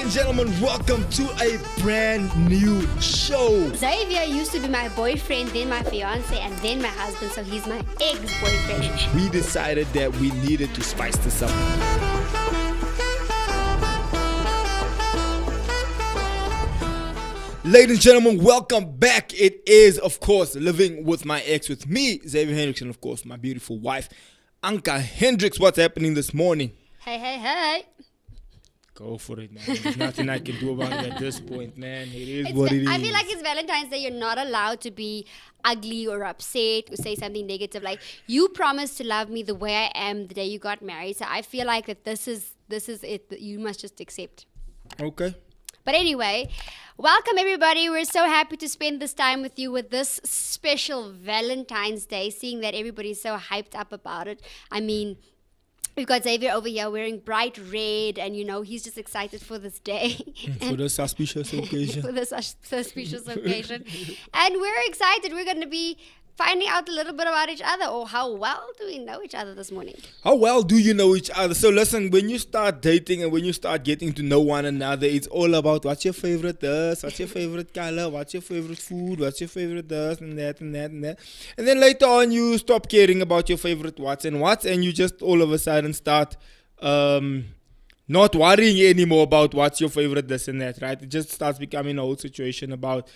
and gentlemen, welcome to a brand new show. Xavier used to be my boyfriend, then my fiance, and then my husband, so he's my ex-boyfriend. We decided that we needed to spice this up. Ladies and gentlemen, welcome back. It is, of course, Living with My Ex with me, Xavier Hendricks, and of course, my beautiful wife, Anka Hendricks. What's happening this morning? Hey. Go for it, man. There's nothing I can do about it at this point, man. It is what it is. I feel like it's Valentine's Day. You're not allowed to be ugly or upset or say something negative. Like, you promised to love me the way I am the day you got married. So I feel like that this is it. That you must just accept. Okay. But anyway, welcome everybody. We're so happy to spend this time with you with this special Valentine's Day, seeing that everybody's so hyped up about it. I mean, we've got Xavier over here wearing bright red, and he's just excited for this day. For the suspicious occasion. For the suspicious occasion. And we're excited. We're going to be finding out a little bit about each other, or how well do we know each other this morning? How well do you know each other? So listen, when you start dating and when you start getting to know one another, it's all about what's your favorite this, what's your favorite color, what's your favorite food, what's your favorite this and that and that and that. And then later on you stop caring about your favorite what's, and you just all of a sudden start not worrying anymore about what's your favorite this and that, right? It just starts becoming a whole situation about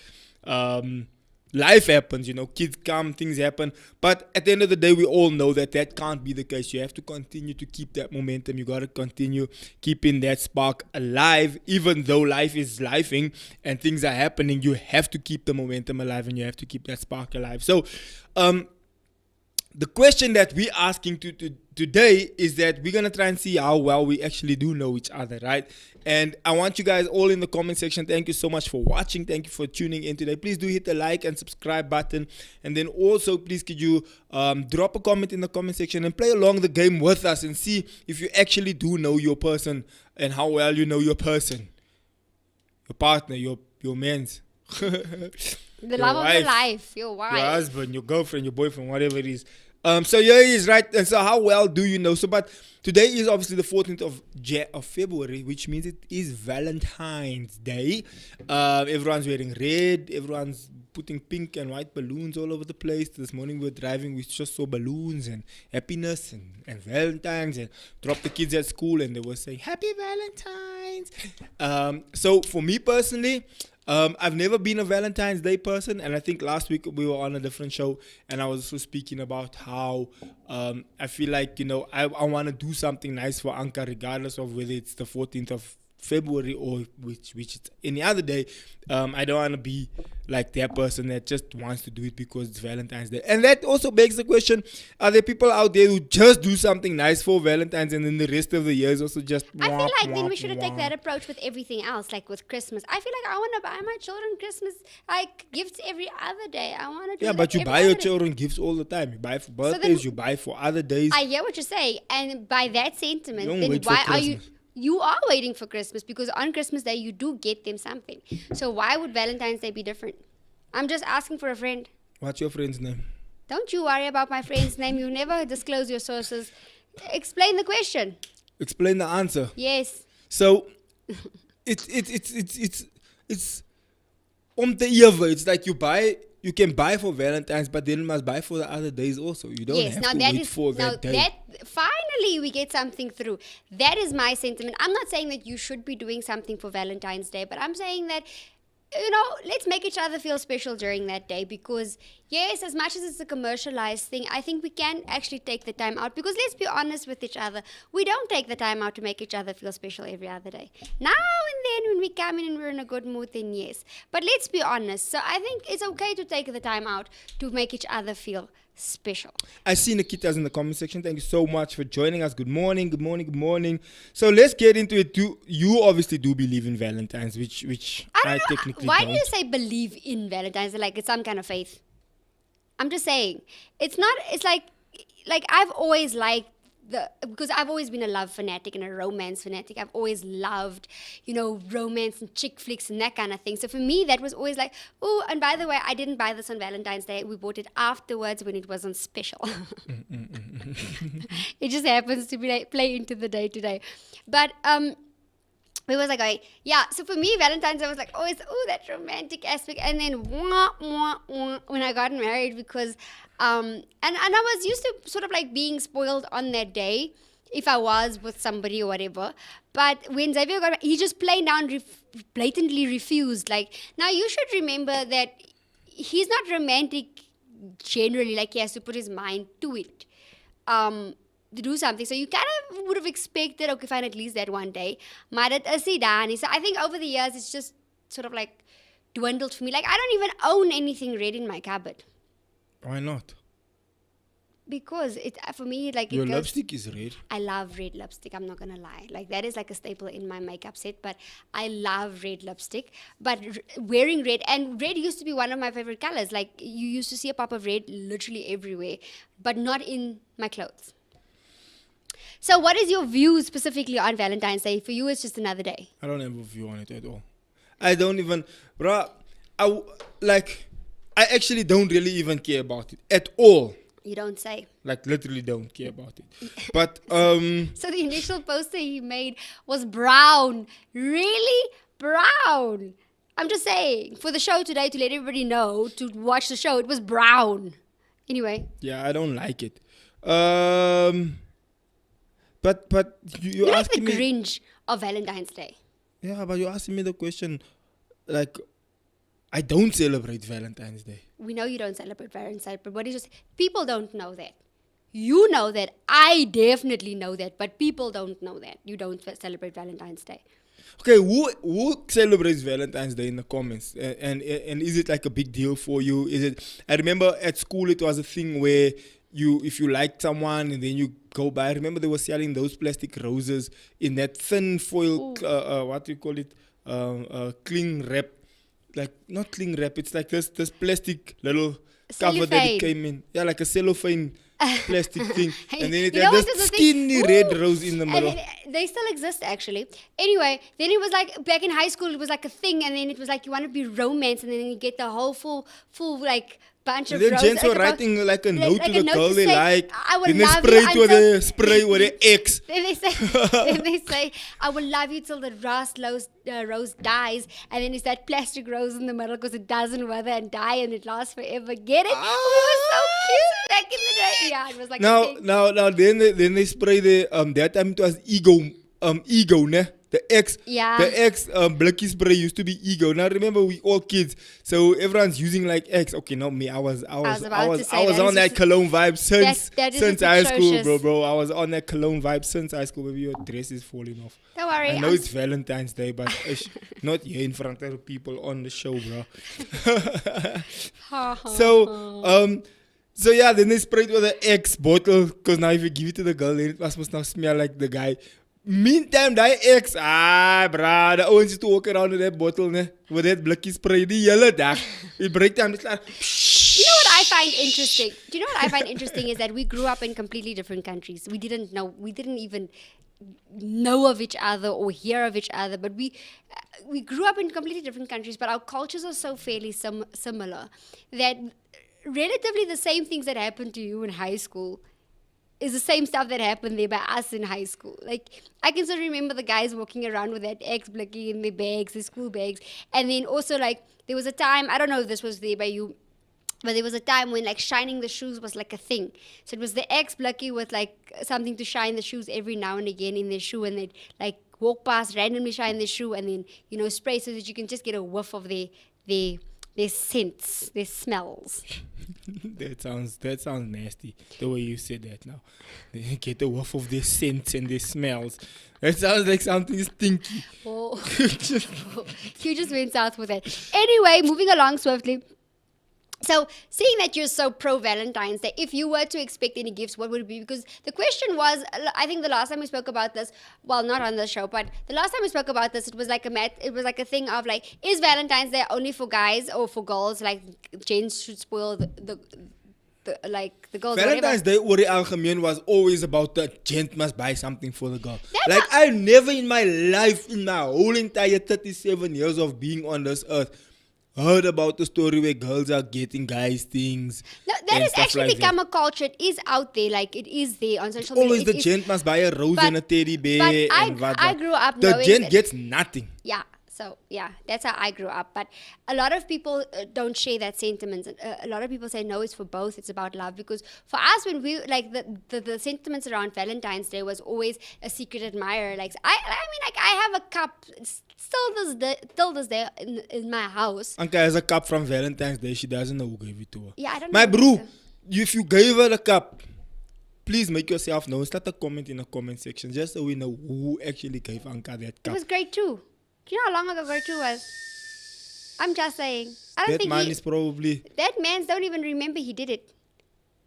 life happens, kids come, things happen. But at the end of the day, we all know that can't be the case. You have to continue to keep that momentum. You got to continue keeping that spark alive. Even though life is lifing and things are happening, you have to keep the momentum alive and you have to keep that spark alive. So, the question that we're asking today is that we're going to try and see how well we actually do know each other, right? And I want you guys all in the comment section. Thank you so much for watching. Thank you for tuning in today. Please do hit the like and subscribe button. And then also, please could you drop a comment in the comment section and play along the game with us and see if you actually do know your person and how well you know your person, your partner, your man's. The love of your life, your wife, your husband, your girlfriend, your boyfriend, whatever it is. So yeah, he is right. And so how well do you know? So, but today is obviously the 14th of February, which means it is Valentine's Day. Everyone's wearing red. Everyone's putting pink and white balloons all over the place. This morning we were driving, we just saw balloons and happiness and Valentine's, and dropped the kids at school and they were saying, Happy Valentine's. So for me personally, I've never been a Valentine's Day person, and I think last week we were on a different show and I was also speaking about how I feel like, I want to do something nice for Anka regardless of whether it's the 14th of February or which it's any other day. I don't want to be like that person that just wants to do it because it's Valentine's Day. And that also begs the question, are there people out there who just do something nice for Valentine's and then the rest of the year is also just I feel like then we should take that approach with everything else, like with Christmas. I feel like I want to buy my children Christmas gifts every other day. I want to do but you buy your children gifts all the time. You buy for birthdays, you buy for other days. I hear what you're saying, and by that sentiment, then why are you are waiting for Christmas, because on Christmas Day you do get them something. So why would Valentine's Day be different? I'm just asking for a friend. What's your friend's name? Don't you worry about my friend's name. You never disclose your sources. Explain the question. Explain the answer. Yes. So it's it's like you can buy for Valentine's, but then you must buy for the other days also. You don't have to wait for that day. Finally, we get something through. That is my sentiment. I'm not saying that you should be doing something for Valentine's Day, but I'm saying that, let's make each other feel special during that day, because, yes, as much as it's a commercialized thing, I think we can actually take the time out, because let's be honest with each other. We don't take the time out to make each other feel special every other day. Now and then when we come in and we're in a good mood, then yes. But let's be honest. So I think it's okay to take the time out to make each other feel special. I see Nikita's in the comment section. Thank you so much for joining us. Good morning, good morning, good morning. So let's get into it. You obviously do believe in Valentine's, which I technically Why don't. do you say believe in Valentine's? Like it's some kind of faith. I'm just saying. It's not, it's like I've always liked because I've always been a love fanatic and a romance fanatic. I've always loved, romance and chick flicks and that kind of thing. So for me, that was always like, oh, and by the way, I didn't buy this on Valentine's Day. We bought it afterwards when it wasn't special. It just happens to be play into the day to day. But we was like going, yeah. So for me, Valentine's Day was like always, oh, that romantic aspect. And then when I got married, because and I was used to sort of like being spoiled on that day if I was with somebody or whatever. But when Xavier got married, he just plain down blatantly refused. Like, now you should remember that he's not romantic generally. Like, he has to put his mind to it. To do something. So you kind of would have expected, okay, fine, at least that one day. Maar dit is nie daar nie. So I think over the years, it's just sort of like dwindled for me. Like, I don't even own anything red in my cupboard. Why not? Because for me, like, your lipstick is red. I love red lipstick. I'm not going to lie. Like, that is like a staple in my makeup set. But I love red lipstick. But wearing red, and red used to be one of my favorite colors. Like, you used to see a pop of red literally everywhere, but not in my clothes. So what is your view specifically on Valentine's Day? For you, it's just another day. I don't have a view on it at all. I don't even, bruh, I actually don't really even care about it at all. You don't say. Like, literally don't care about it. But, So the initial poster he made was brown. Really? Brown. I'm just saying, for the show today, to let everybody know, to watch the show, it was brown. Anyway. Yeah, I don't like it. But you're like asking the me. Grinch of Valentine's Day. Yeah, but you're asking me the question, like, I don't celebrate Valentine's Day. We know you don't celebrate Valentine's Day, but what is just people don't know that. You know that. I definitely know that, but people don't know that. You don't celebrate Valentine's Day. Okay, who celebrates Valentine's Day in the comments? And is it like a big deal for you? Is it? I remember at school it was a thing where if you liked someone and then you go by. I remember they were selling those plastic roses in that thin foil. What do you call it? Cling wrap. Like, not cling wrap. It's like this plastic little cover that it came in. Yeah, like a cellophane plastic thing. And then it had this skinny red rose in the middle. They still exist, actually. Anyway, then it was like, back in high school, it was like a thing. And then it was like, you want to be romance. And then you get the whole full like, bunch of roses. And then gents were writing like a note to the girl they like. Then they spray with the X. Then they say, I will love you till the rose dies. And then it's that plastic rose in the middle because it doesn't wither and die and it lasts forever. Get it? It was so cute back in the day. Yeah, it was like now then they spray the that time it was ego, ne? The X Blicky spray used to be ego. Now remember, we all kids, so everyone's using like X. Okay, not me. I was on that cologne vibe since high school, bro. I was on that cologne vibe since high school. Maybe your dress is falling off. Don't worry. I know it's Valentine's Day, but not here in front of people on the show, bro. So yeah, then they sprayed with the X bottle because now if you give it to the girl, then it must now smell like the guy. Meantime, that X, bruh, the ones used to walk around with that bottle, ne, with that blicky spray, the yellow dag. It break time, it's like, you know what I find interesting? Do you know what I find interesting is that we grew up in completely different countries. We didn't even know of each other or hear of each other, but we grew up in completely different countries, but our cultures are so fairly similar that relatively the same things that happened to you in high school is the same stuff that happened there by us in high school. Like, I can still remember the guys walking around with that X-Blicky in their bags, their school bags. And then also, like, there was a time, I don't know if this was there by you, but there was a time when, like, shining the shoes was, like, a thing. So it was the X-Blicky with, like, something to shine the shoes every now and again in their shoe. And they'd, like, walk past, randomly shine their shoe, and then, you know, spray so that you can just get a whiff of their scents, their smells. That sounds nasty, the way you said that now. They get a whiff of their scents and their smells. That sounds like something stinky. Oh. You just went south with it. Anyway, moving along swiftly. So, seeing that you're so pro-Valentine's Day, if you were to expect any gifts, what would it be? Because the question was, I think the last time we spoke about this, well, not on the show, but the last time we spoke about this, it was like a thing of like, is Valentine's Day only for guys or for girls? Like, gents should spoil the girls. Valentine's Day oor die algemeen was always about the gent must buy something for the girl. I never in my life, in my whole entire 37 years of being on this earth, heard about the story where girls are getting guys things. No, that and has stuff actually like become that. a culture. It is out there, like it is there on social Always media. the It is- gent must buy a rose but- and a teddy bear. but and I grew up the knowing gent that- gets nothing. Yeah. So yeah, that's how I grew up. But a lot of people don't share that sentiment. A lot of people say no, it's for both. It's about love. Because for us, when we like the sentiments around Valentine's Day was always a secret admirer. Like I mean, like I have a cup still this day in my house. Anka has a cup from Valentine's Day. She doesn't know who gave it to her. Yeah, I don't My know. bro, if you gave her the cup, please make yourself known. Start a comment in the comment section just so we know who actually gave Anka that It cup. was grade 2. Do you know how long ago grade 2 was? I'm just saying. I don't That think man is probably. that man's don't even remember he did it.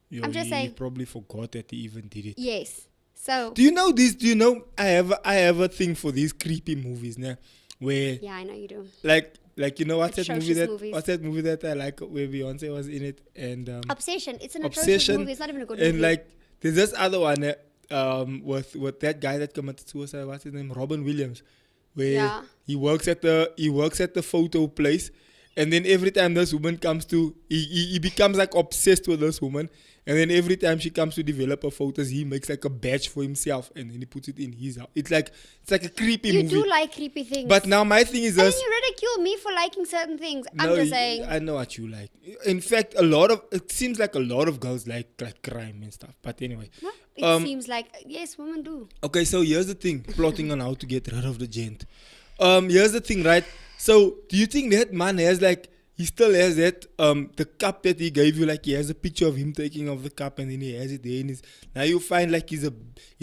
Yo, I'm just he saying. probably forgot that he even did it. Yes. So Do you know this? Do you know I have a thing for these creepy movies now, where yeah, I know you do. like you know what's that Atrocious movie that movies. what's that movie that I like where Beyonce was in it and Obsession. It's an atrocious Obsession movie. It's not even a good and movie. like there's this other one with that guy that committed suicide. What's his name? Robin Williams, where Yeah. he works at the photo place, and then every time this woman comes to he becomes like obsessed with this woman. And then every time she comes to develop her photos, he makes like a badge for himself, and then he puts it in his house. It's like a creepy you movie. do like creepy things. But now my thing is and then this. you ridicule me for liking certain things. I'm No, just saying. I know what you like. In fact, it seems like a lot of girls like crime and stuff. But anyway. No, it seems like yes, women do. Okay, so here's the thing. Plotting on how to get rid of the gent. Here's the thing, right? So do you think that man has like he still has that the cup that he gave you, like he has a picture of him taking off the cup and then he has it there in his now you find like he's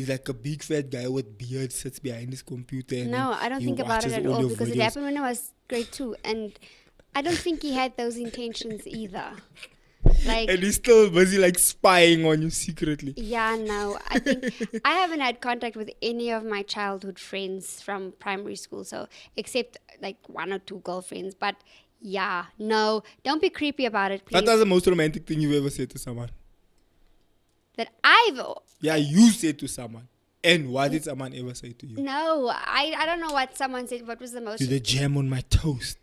like a big fat guy with beard sits behind his computer and No, then I don't he think about it watches at all all your because it videos. happened when I was grade 2, and I don't think he had those intentions either. Like. And he's still busy like spying on you secretly. Yeah, no. I think I haven't had contact with any of my childhood friends from primary school, so except like 1 or 2 girlfriends. But yeah, no, don't be creepy about it, please. What was the most romantic thing you've ever said to someone? That I've Yeah, you said to someone. And what did someone ever say to you? no, I don't know what someone said. What was the most? Do the jam on my toast.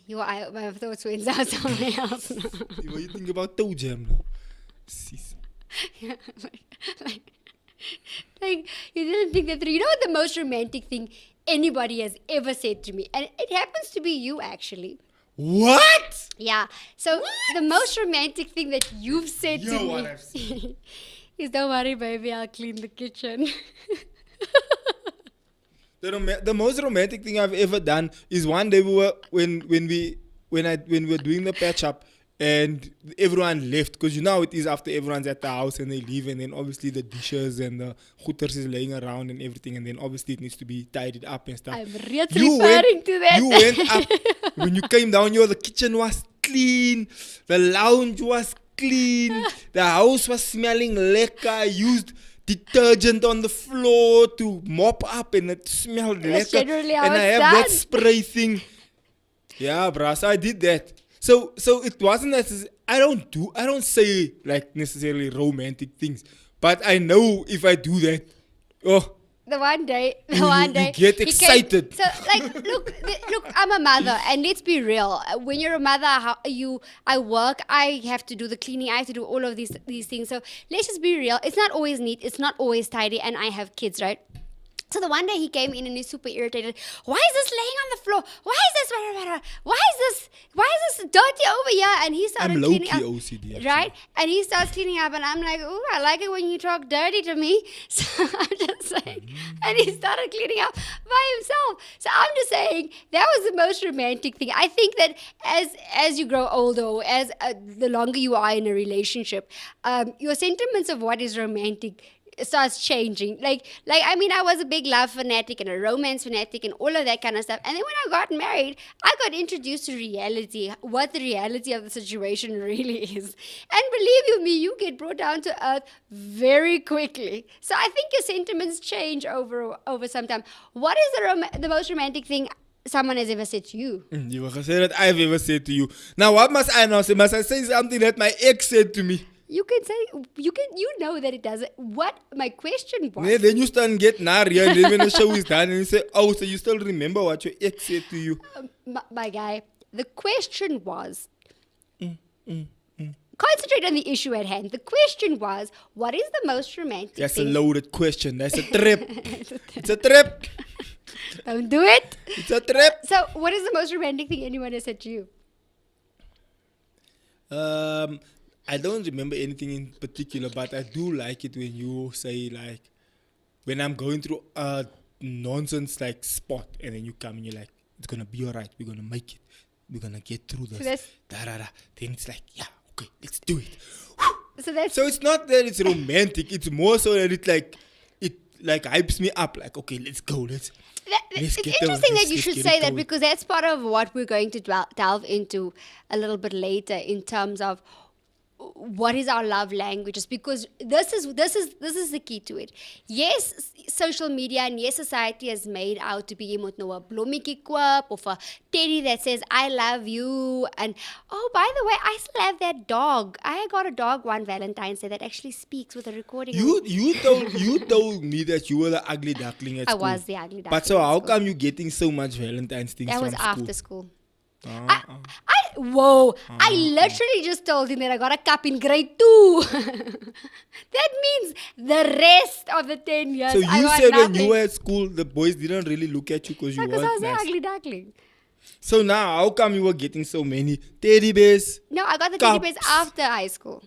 My thoughts went out somewhere else. now. What do you think about toe jam now? Sis. Yeah, like you didn't think that through. You know what the most romantic thing anybody has ever said to me, and it happens to be you actually. What? Yeah. So the most romantic thing that you've said Yo, to what me I've said. is, "Don't worry, baby, I'll clean the kitchen." The most romantic thing I've ever done is one day when we were doing the patch up and everyone left because you know how it is after everyone's at the house and they leave and then obviously the dishes and the gooders is laying around and everything and then obviously it needs to be tidied up and stuff. I'm referring to that. You went up when you came down here. The kitchen was clean, the lounge was clean, the house was smelling lekker. I used detergent on the floor to mop up and it smelled That's lekker. generally how And I it's have that done. spray thing. Yeah, bruh. So I did that. So it wasn't necessarily. I don't say like necessarily romantic things, but I know if I do that, oh. The one day, You get he came- excited. so, like, look, I'm a mother, and let's be real. When you're a mother, I work, I have to do the cleaning, I have to do all of these things. So let's just be real. It's not always neat, it's not always tidy, and I have kids, right? So the one day he came in and he's super irritated. Why is this laying on the floor? Why is this dirty over here? And he started I'm cleaning low-key up. OCD, actually. Right? And he starts cleaning up and I'm like, oh, I like it when you talk dirty to me. So I'm just saying. And he started cleaning up by himself. So I'm just saying that was the most romantic thing. I think that as you grow older, or as the longer you are in a relationship, your sentiments of what is romantic starts changing. Like I mean, I was a big love fanatic and a romance fanatic and all of that kind of stuff. And then when I got married, I got introduced to reality, what the reality of the situation really is. And believe you me, you get brought down to earth very quickly. So I think your sentiments change over some time. What is the most romantic thing someone has ever said to you? You were say that I've ever said to you. Now what must I now say? Must I say something that my ex said to me? You can say, you know that it doesn't. What my question was. Yeah, then you start and get nari, and then when the show is done, and you say, oh, so you still remember what your ex said to you. My guy, the question was, concentrate on the issue at hand. The question was, what is the most romantic That's thing? a loaded question. That's a trip. It's a trip. Don't do it. It's a trip. So, what is the most romantic thing anyone has said to you? I don't remember anything in particular, but I do like it when you say, like, when I'm going through a nonsense like spot, and then you come and you're like, it's gonna be alright, we're gonna make it, we're gonna get through this. Then it's like, yeah, okay, let's do it. So it's not that it's romantic, it's more so that it hypes me up, like, okay, let's go, let's it's get interesting that you let's should get say it that going. because that's part of what we're going to delve into a little bit later in terms of what is our love languages, because this is the key to it. Yes, social media and yes, society has made out to be iemand nou 'n blommetjie koop of a teddy that says I love you, and oh, by the way, I still have that dog. I got a dog one Valentine's Day that actually speaks with a recording. You told me that you were the ugly duckling at I school. was the ugly duckling. But so at how school. come you getting so much Valentine's things That from was school? after school. I literally just told him that I got a cup in grade 2. That means the rest of the 10 years. So I you got said nothing. when you were at school, the boys didn't really look at you because you Because I was weren't the nice. ugly duckling. So now, how come you were getting so many teddy bears? No, I got the teddy bears Cups. after high school.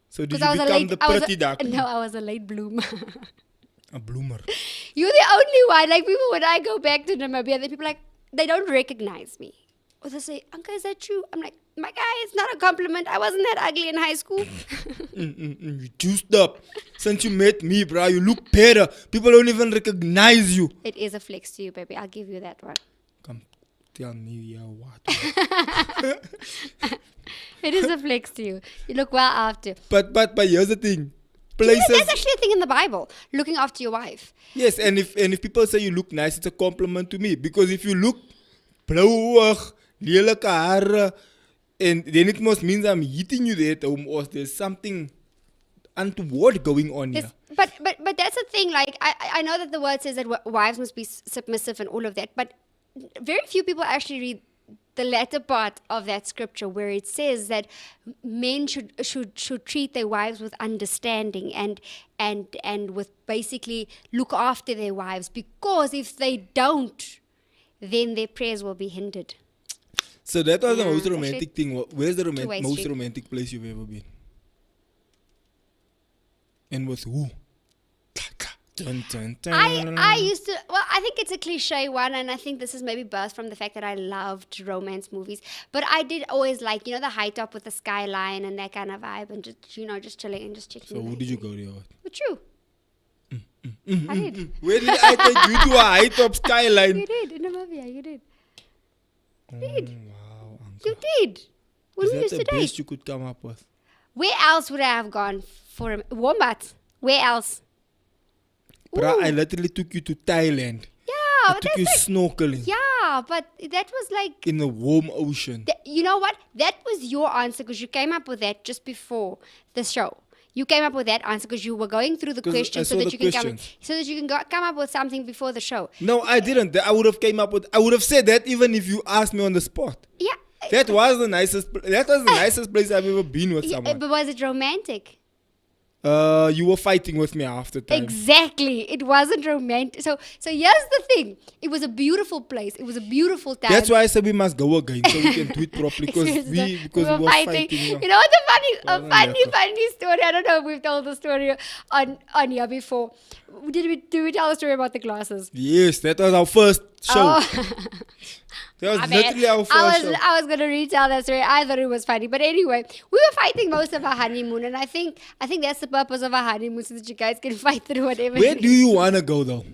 So did Because you I was become the pretty duckling? No, I was a late bloomer. A bloomer. You're the only one. Like people, when I go back to Namibia, the people they don't recognize me. Or they say, Uncle, is that true? I'm like, my guy, it's not a compliment. I wasn't that ugly in high school. You juiced up. Since you met me, bro, you look better. People don't even recognize you. It is a flex to you, baby. I'll give you that one. Come tell me, yeah, what? It is a flex to you. You look well after. But here's the thing. You know, Places. that's actually a thing in the Bible. Looking after your wife. Yes, and if people say you look nice, it's a compliment to me. Because if you look blauwig, lelijke hare, and then it must means I'm hitting you there at home, or there's something untoward going on here. But that's the thing. Like I know that the word says that wives must be submissive and all of that, but very few people actually read the latter part of that scripture where it says that men should treat their wives with understanding and with basically look after their wives, because if they don't, then their prayers will be hindered. So that was the most it's romantic thing. Where's the two-way most street. romantic place you've ever been? And with who? Dun, dun, dun. I used to, well, I think it's a cliche one, and I think this is maybe birthed from the fact that I loved romance movies. But I did always like, the high top with the skyline and that kind of vibe, and just chilling and just checking. So who did you go there with? With you. I did. Where did I take you to a high top skyline? You did, in Namibia, you did. You did. Wow, uncle. You did. When Is we that used the to date. best you could come up with? Where else would I have gone for a Wombat? Where else? Bruh, Ooh. I literally took you to Thailand. Yeah, I but took that's you like, snorkeling yeah, but that was like, in the warm ocean. you know what? That was your answer because you came up with that just before the show. You came up with that answer because you were going through the 'Cause I questions so saw that the you can questions. come up with something before the show. No, I didn't. I would have said that even if you asked me on the spot. Yeah. That was the nicest place I've ever been with Yeah, someone. but was it romantic? You were fighting with me half the time. Exactly. It wasn't romantic. So here's the thing. It was a beautiful place. It was a beautiful time. That's why I said we must go again so we can do it properly because Seriously, we were fighting. You Yeah. know what Wasn't funny story? I don't know if we've told the story on here before. Did we tell the story about the glasses? Yes, that was our first show. Oh. That was My bad. literally our first show. I was gonna retell that story. I thought it was funny, but anyway, we were fighting most of our honeymoon, and I think that's the purpose of our honeymoon, so that you guys can fight through whatever. Where it do is. you want to go though?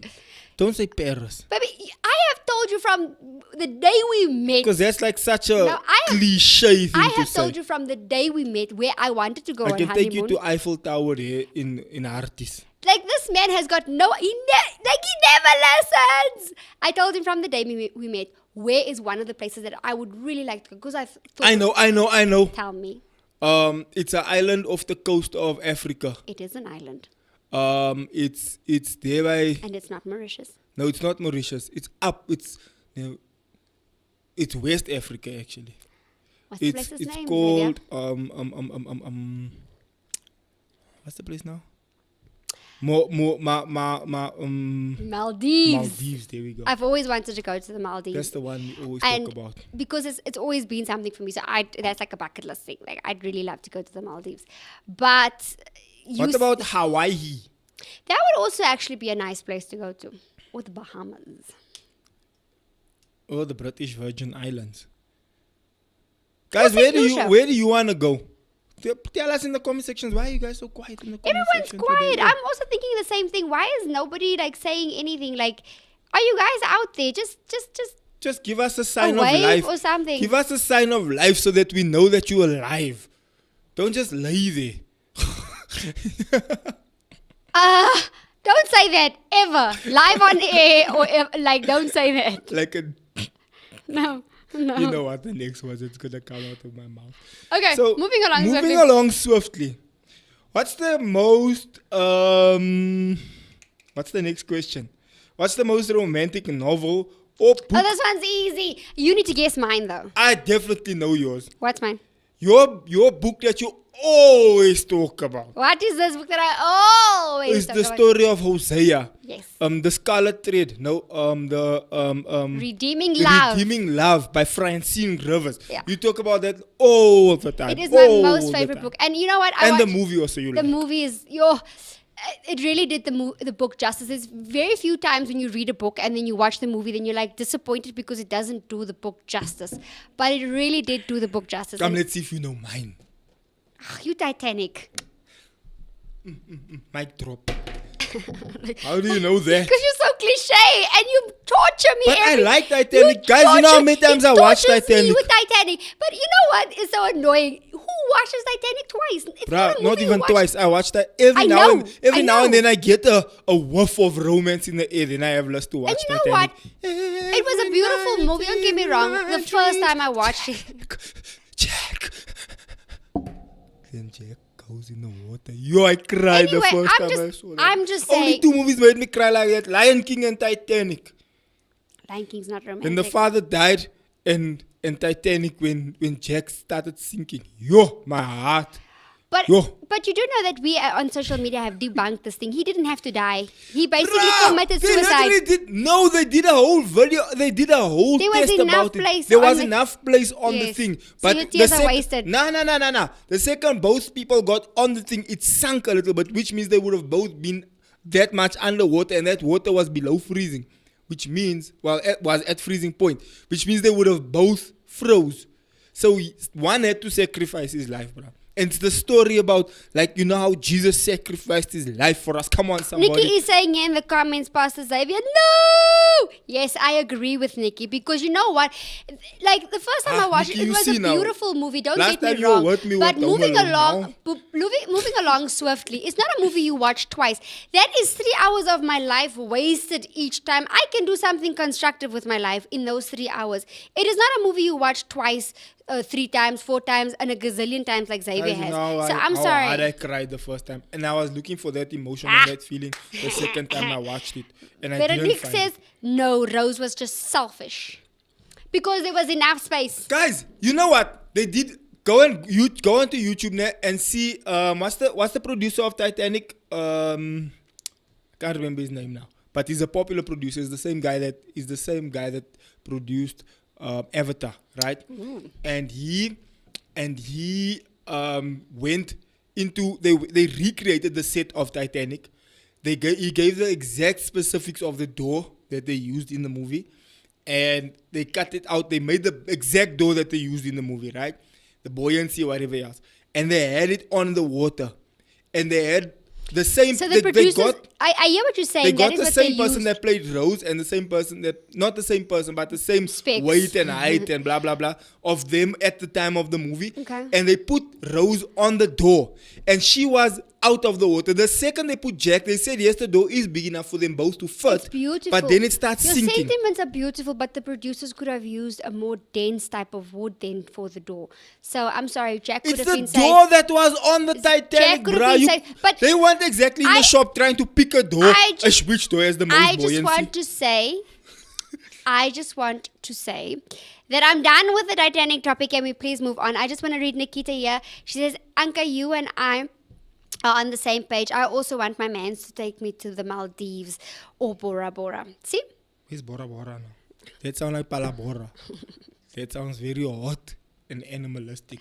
Don't say Paris. Baby, I have told you from the day we met. Because that's like such a No, cliche thing I to have say. told you from the day we met where I wanted to go I on can honeymoon. take you to Eiffel Tower here in Artis. Like, this man has got he never listens. I told him from the day we met, where is one of the places that I would really like to go? Because I thought, I know. tell me. It's an island off the coast of Africa. It is an island. It's there by. And it's not Mauritius. No, it's not Mauritius. It's up. It's West Africa actually. What's the place's It's name? called what's the place now? Maldives. Maldives. There we go. I've always wanted to go to the Maldives. That's the one we always And talk about. because it's always been something for me. So that's like a bucket list thing. Like I'd really love to go to the Maldives. But What about Hawaii? that would also actually be a nice place to go to. Or the Bahamas. Or the British Virgin Islands? Guys, Saint Lucia. where do you wanna go? Tell us in the comment sections. Why are you guys so quiet in the comment Everyone's section quiet. today? I'm also thinking the same thing. Why is nobody like saying anything? Like, are you guys out there? Just give us a sign a of wave life. or something. Give us a sign of life so that we know that you're alive. Don't just lay there. Don't say that ever. Live on air or like, don't say that. Like a, No. you know what the next was? It's gonna come out of my mouth. Okay, So moving along. Moving swiftly. along swiftly. What's the most? What's the next question? What's the most romantic novel or book? Oh, this one's easy. You need to guess mine though. I definitely know yours. What's mine? Your book that you always talk about What is this book that I always is talk the about? story of Hosea. Yes. The Scarlet Thread. No, Redeeming Love. Redeeming Love by Francine Rivers. Yeah. You talk about that all the time. It is my all most the favorite time. book. And you know what? And the watched- movie also you The like. movie is it really did the book justice. There's very few times when you read a book and then you watch the movie, then you're like disappointed because it doesn't do the book justice. But it really did do the book justice. Come, And- let's see if you know mine. you Titanic. Mic drop. How do you know that? Because you're so cliche and you torture me. But I like Titanic. Guys, you know how many times I watched tortures me Titanic? with Titanic. But you know what is so annoying? Who watches Titanic twice? It's Bruh, not, a not movie you even watch. twice. I watched that every I now know, and every I now and know. then I get a whiff of romance in the air. Then I have lust to watch And you know Titanic. what? It was a beautiful movie. Don't get me wrong. The first time I watched it. Jack. Then Jack goes in the water. Yo, I cried the Anyway, first I'm time just- I saw that. I'm just Only saying- 2 movies made me cry like that: Lion King and Titanic. Lion King's not romantic. Then the father died, and Titanic when Jack started sinking. Yo, my heart. But Yo. but you do know that we on social media have debunked this thing. He didn't have to die. He basically Bruh, committed they suicide. literally they did a whole video. They did a whole There was test enough about it. place There on was the- enough place on the Yes. thing. So But your tears are wasted. No. The second both people got on the thing, it sank a little bit, which means they would have both been that much underwater, and that water was below freezing, which means was at freezing point, which means they would have both froze. So one had to sacrifice his life, bro. And it's the story about, like, you know how Jesus sacrificed his life for us. Come on, somebody. Nikki is saying in the comments, Pastor Xavier, no! Yes, I agree with Nikki because you know what? Like the first time I watched Nikki, it, it you was see a now. beautiful movie. Don't Last get me time you wrong. were with me But with Home moving Alone along, now. moving along swiftly, it's not a movie you watch twice. That is 3 hours of my life wasted each time. I can do something constructive with my life in those 3 hours. It is not a movie you watch twice. 3 times, 4 times, and a gazillion times like Xavier Guys, you has. know So I'm how sorry. hard I cried the first time, and I was looking for that emotion and that feeling the second time I watched it, and I didn't Veronique find says, it. no, Rose was just selfish. Because there was enough space. Guys, you know what they did? Go onto YouTube now and see what's the producer of Titanic? I can't remember his name now, but he's a popular producer. He's the same guy that produced Avatar, right? And he went into they recreated the set of Titanic. He gave the exact specifics of the door that they used in the movie, and they cut it out. They made the exact door that they used in the movie, right? The buoyancy, whatever else, and they had it on the water, and they had the same. So the they producers, got I hear what you're saying. they That got is the what same they person used. that played Rose and the same person that, not the same person, but the same Specs. weight and height and blah, blah, blah of them at the time of the movie. Okay. And they put Rose on the door. And she was out of the water. The second they put Jack, they said yes, the door is big enough for them both to fit. It's beautiful. But then it starts Your sinking. sentiments are beautiful, but the producers could have used a more dense type of wood then for the door. So I'm sorry, Jack could It's have been the door saying. that was on the Titanic, could have bruh. been saying- but They weren't exactly in I- the shop trying to pick a door. Which door has the most I buoyancy? just want to say, that I'm done with the Titanic topic. Can we please move on? I just want to read Nikita here. She says, Anka, you and I are on the same page. I also want my mans to take me to the Maldives or Bora Bora. See? Where's Bora Bora now? That sounds like Palabora. That sounds very hot and animalistic.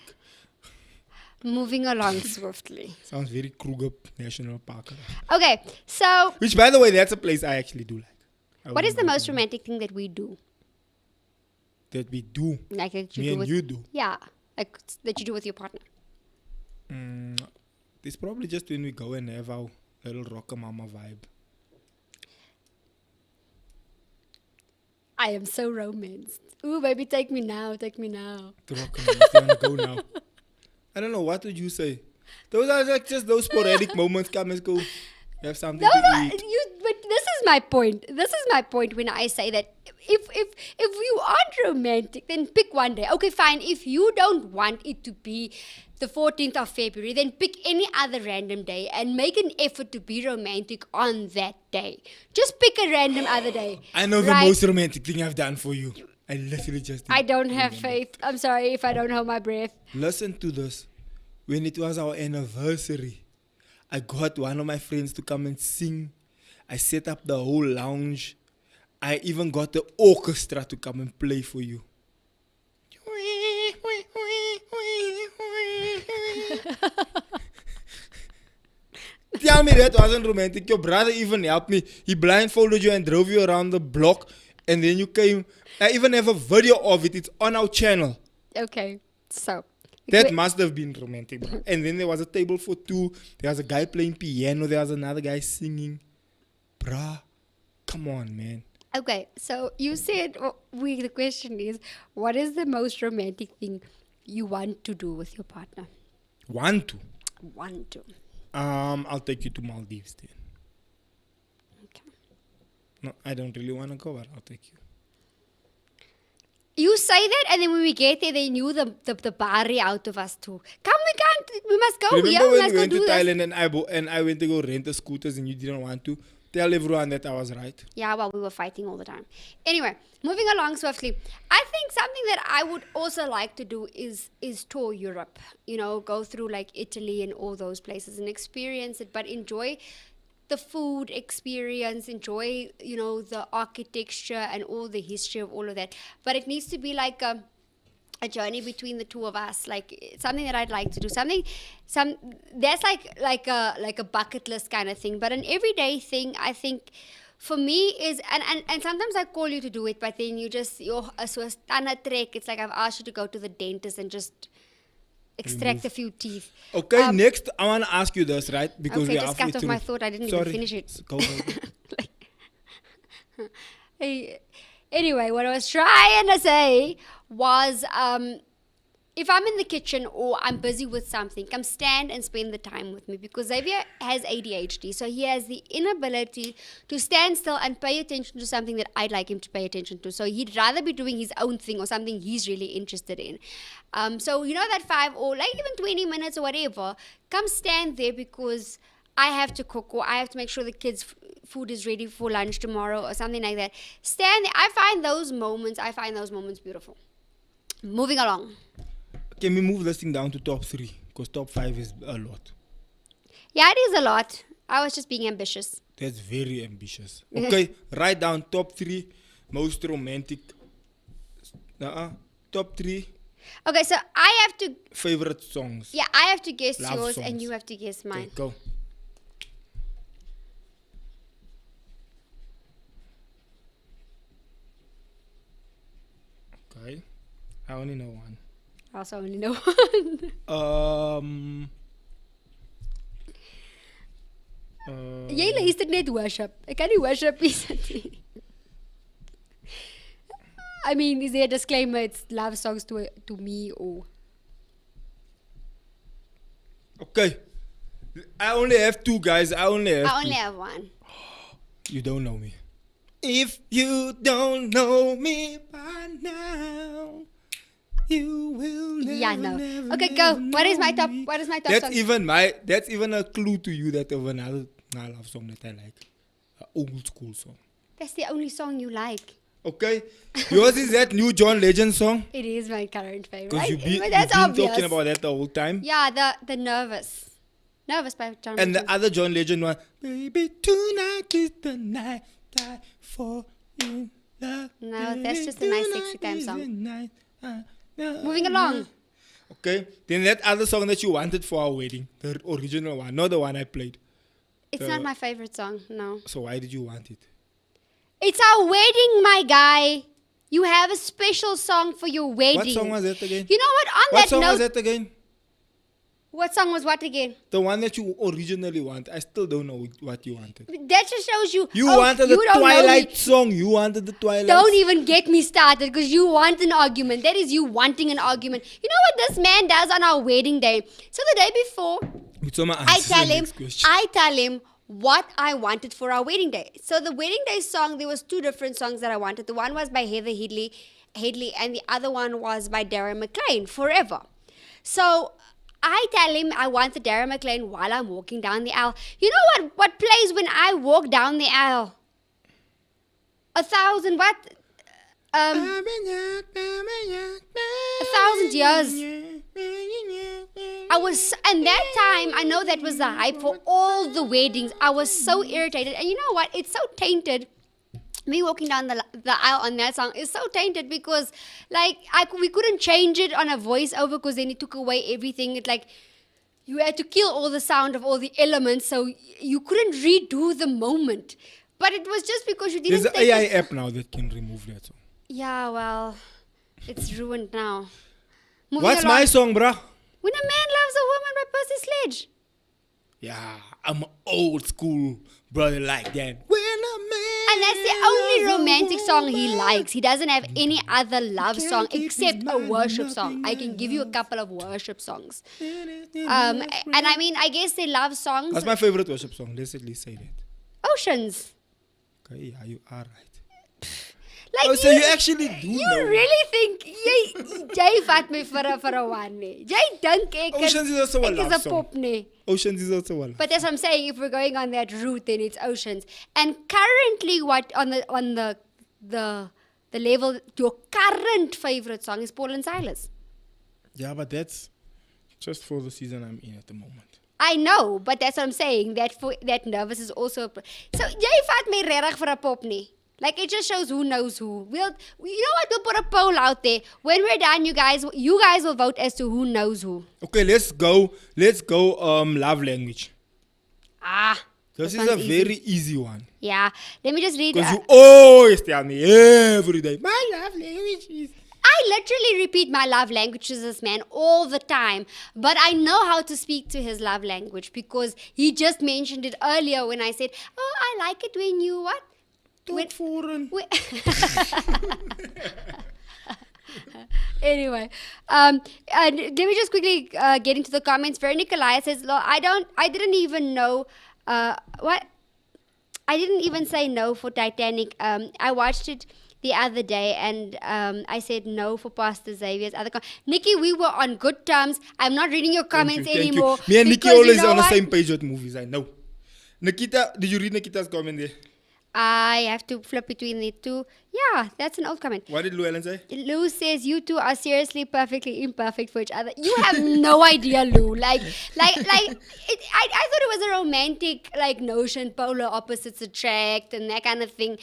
Moving along swiftly. Sounds very Kruger National Park. Okay, so Which, by the way, that's a place I actually do like. what is the most romantic thing that we do? That we do? Like that you Me do and with, you do. Yeah, like that you do with your partner. It's probably just when we go and have our little rocker mama vibe. I am so romanced. Ooh, baby, take me now, take me now. The rocker mama, if you want to go now. I don't know, what would you say? Those are like just those sporadic moments, come and go. You have something to eat. But this is my point. This is my point when I say that if you aren't romantic, then pick one day. Okay, fine. If you don't want it to be the 14th of February, then pick any other random day and make an effort to be romantic on that day. Just pick a random other day. I know the right? most romantic thing I've done for you. I literally just did. I don't have faith. I'm sorry if I don't hold my breath. Listen to this. When it was our anniversary, I got one of my friends to come and sing. I set up the whole lounge. I even got the orchestra to come and play for you. Tell me that wasn't romantic. Your brother even helped me. He blindfolded you and drove you around the block. And then you came. I even have a video of it. It's on our channel. Okay, so. That must have been romantic, bro. And then there was a table for two. There was a guy playing piano. There was another guy singing. Bruh, come on, man. Okay, so you said the question is, what is the most romantic thing you want to do with your partner? Want to? Want to. I'll take you to Maldives then. Okay. No, I don't really want to go, but I'll take you. You say that, and then when we get there, they knew the bari out of us too. Come, we can't. We must go. Remember Yeah, we when must we go went to do this. Thailand and I went to go rent the scooters and you didn't want to? Tell everyone that I was right. Yeah, well, we were fighting all the time. Anyway, moving along swiftly. I think something that I would also like to do is tour Europe. You know, go through like Italy and all those places and experience it, but enjoy the food experience, enjoy, you know, the architecture and all the history of all of that. But it needs to be like a journey between the two of us, like something that I'd like to do, that's like a bucket list kind of thing. But an everyday thing, I think, for me is, and sometimes I call you to do it, but then you just so a standard trek. It's like I've asked you to go to the dentist and just extract a few teeth. Okay, next I want to ask you this, right? Because Okay, we're just halfway cut off through. my thought. I didn't even finish it. Go. Anyway, what I was trying to say was, if I'm in the kitchen or I'm busy with something, come stand and spend the time with me, because Xavier has ADHD, so he has the inability to stand still and pay attention to something that I'd like him to pay attention to. So he'd rather be doing his own thing or something he's really interested in. So you know that 5 or like even 20 minutes or whatever, come stand there, because I have to cook or I have to make sure the kids' food is ready for lunch tomorrow or something like that. Stand there. I find those moments beautiful. Moving along. Can we move this thing down to top 3? Because top 5 is a lot. Yeah, it is a lot. I was just being ambitious. That's very ambitious. Okay, write down top 3 most romantic. Top 3 Okay, so I have to. favorite songs. Yeah, I have to guess Love yours songs. and you have to guess mine. Okay, go. Okay, I only know one. I also only know one. Jy luister net worship. Ek kan nie worship nie. I mean, is there a disclaimer? It's love songs to me or... Okay, I only have two, guys. I only have I two. only have one. You don't know me. If you don't know me by now, you will never. Yeah, no. never, Okay, go. never What is my know top? me. What is my top That's song? even a clue to you that of another love song that I like. An old school song. That's the only song you like. Okay. Yours is that new John Legend song? It is my current favorite. Because Right? you've But been that's obvious. talking about that the whole time. Yeah, the Nervous. Nervous by John And the Legend. other John Legend one, baby, tonight is the night I fall in love. No, that's just a nice sexy time Tonight is song. the night I- Moving along. Okay, then that other song that you wanted for our wedding, the original one, not the one I played. It's not my favorite song, no. So why did you want it? It's our wedding, my guy. You have a special song for your wedding. What song was that again? You know what? On What that song note, was that again? what song was what again? The one that you originally want. I still don't know what you wanted. That just shows you. You oh, wanted you the don't know me. Twilight song. You wanted the Twilight. Don't even get me started because you want an argument. That is you wanting an argument. You know what this man does on our wedding day? So the day before, I tell him what I wanted for our wedding day. So the wedding day song, there was two different songs that I wanted. The one was by Heather Headley, and the other one was by Darren McLean, Forever. So I tell him I want the Darren McLean while I'm walking down the aisle. You know what plays when I walk down the aisle? 1,000 what? 1,000 years. And that time, I know that was the hype for all the weddings. I was so irritated. And you know what? It's so tainted. Me walking down the aisle on that song is so tainted because, like, we couldn't change it on a voiceover because then it took away everything. It like you had to kill all the sound of all the elements, so you couldn't redo the moment. But it was just because you didn't. There's an AI app now that can remove that song. Yeah, well, it's ruined now. Moving What's along. my song, bruh? When a Man Loves a Woman by Percy Sledge. Yeah, I'm an old school brother like that. When a man And that's the only romantic song he likes. He doesn't have any other love song except a worship song. I can give you a couple of worship songs. And I mean, I guess they love songs. What's my favorite worship song? Let's at least say that. Oceans. Okay, yeah, you are right. Like Oh, so you actually do You know. really think jy vat my vir 'n one nie. Jy dink ek Oceans is also a ek love is 'n song. pop nie. Oceans is also one. But that's what I'm saying. If we're going on that route, then it's Oceans. And currently, what on the level, your current favorite song is Paul and Silas. Yeah, but that's just for the season I'm in at the moment. I know, but that's what I'm saying. That Nervous is also. So jy vat my regtig vir 'n pop nie. Like, it just shows who knows who. You know what? We'll put a poll out there. When we're done, you guys will vote as to who knows who. Okay, let's go. Love language. This is one's a easy. very easy one. Yeah. Let me just read. Because you always tell me every day, my love language is. I literally repeat my love language to this man all the time. But I know how to speak to his love language because he just mentioned it earlier when I said, oh, I like it when you what? Foreign. Anyway, and let me just quickly get into the comments. Veronica Laya says, I didn't even know, what? I didn't even say no for Titanic. I watched it the other day and I said no for Pastor Xavier's other Nikki, we were on good terms. I'm not reading your comments Thank you. anymore. Me and Nikki because always you know on the what? same page with movies, I know. Nikita, did you read Nikita's comment there? I have to flip between the two. Yeah, that's an old comment. What did Llewellyn say? Lou says you two are seriously perfectly imperfect for each other. You have no idea, Lou. I thought it was a romantic notion, polar opposites attract and that kind of thing.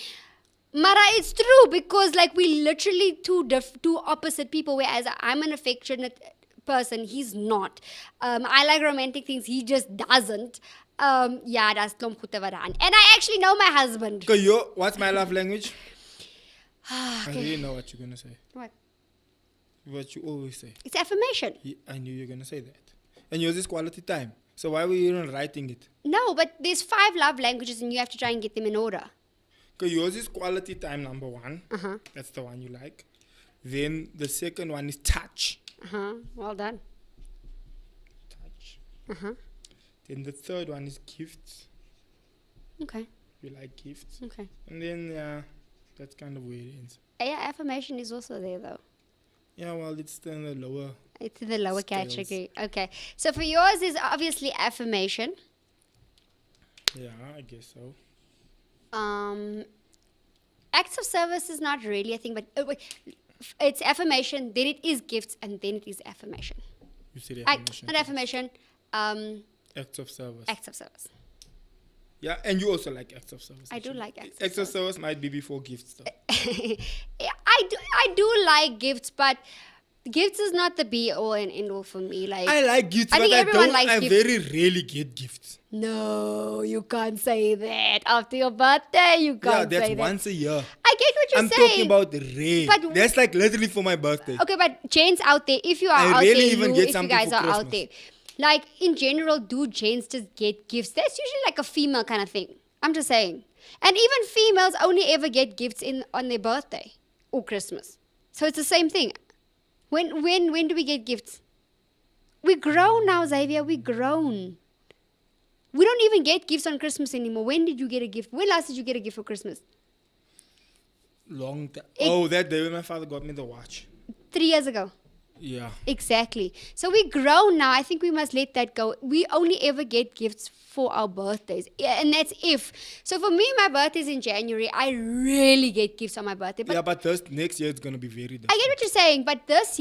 Mara, it's true because we literally two opposite people. Whereas I'm an affectionate person, he's not. I like romantic things, he just doesn't. Yeah, that's klomp goede wat aan. And I actually know my husband. Okay, what's my love language? I really know what you're gonna say. What? What you always say. It's affirmation. I knew you were gonna say that. And yours is quality time. So why were you not writing it? No, but there's 5 love languages and you have to try and get them in order. Okay, yours is quality time number 1. Uh-huh. That's the one you like. Then the second one is touch. Uh-huh. Well done. Touch. Uh-huh. Then the third one is gifts. Okay. You like gifts. Okay. And then, yeah, that's kind of where it ends. Yeah, affirmation is also there though. Yeah, well, it's still in the lower. It's in the lower Scales. category. Okay. So for yours is obviously affirmation. Yeah, I guess so. Acts of service is not really a thing, but it's affirmation, then it is gifts, and then it is affirmation. You said Not affirmation. Acts of service. Acts of service. Yeah, and you also like acts of service. I do actually. like acts of Acts of service might be before gifts, though. Yeah, I do like gifts, but gifts is not the be all and end all for me. Like I like gifts, I but think I everyone don't. likes I gifts. very rarely get gifts. No, you can't say that after your birthday. You Yeah, can't that's say that. once a year. I get what you're I'm saying. talking about rare. But That's like literally for my birthday. Okay, but gents out there, if you are I out rarely there, even you, get if you something guys for are out Christmas. there, like in general, do gents just get gifts? That's usually like a female kind of thing. I'm just saying. And even females only ever get gifts on their birthday or Christmas. So it's the same thing. When do we get gifts? We're grown now, Xavier. We're grown. We don't even get gifts on Christmas anymore. When did you get a gift? When last did you get a gift for Christmas? Long time. Oh, that day when my father got me the watch. 3 years ago. Yeah. Exactly. So we're grown now. I think we must let that go. We only ever get gifts for our birthdays. Yeah, and that's if. So for me, my birthday's in January. I rarely get gifts on my birthday. But Yeah, but this next year it's gonna be very different. I get what you're saying. But this